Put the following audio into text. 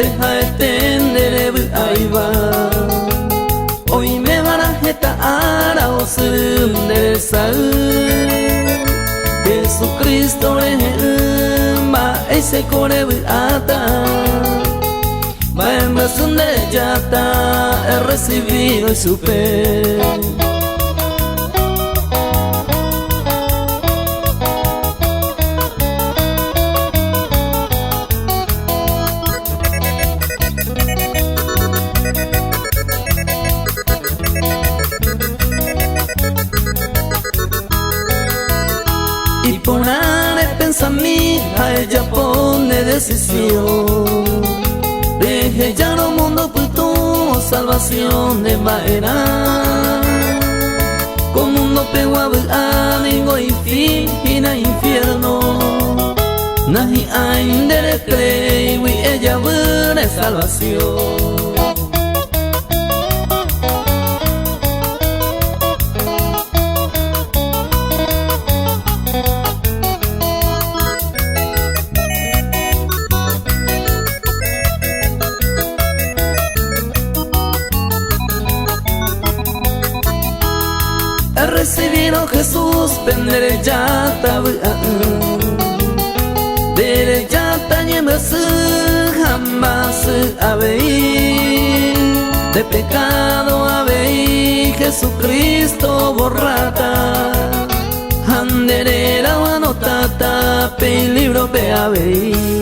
deja extender ahí va. Hoy me van a jetar a de Jesucristo ma ese core ata va en razón de yata he recibido y supe. Y ponare pensamiento a ella pone decisión. Deje ya no mundo puto salvación de maera. Con mundo pego a amigo y fin a infierno. Nahi ain de crey y ella buena salvación. He recibido Jesús penderejata derejata ñemes jamás habéis de pecado habéis Jesucristo borrata anderera anotata pe libro pe habéis.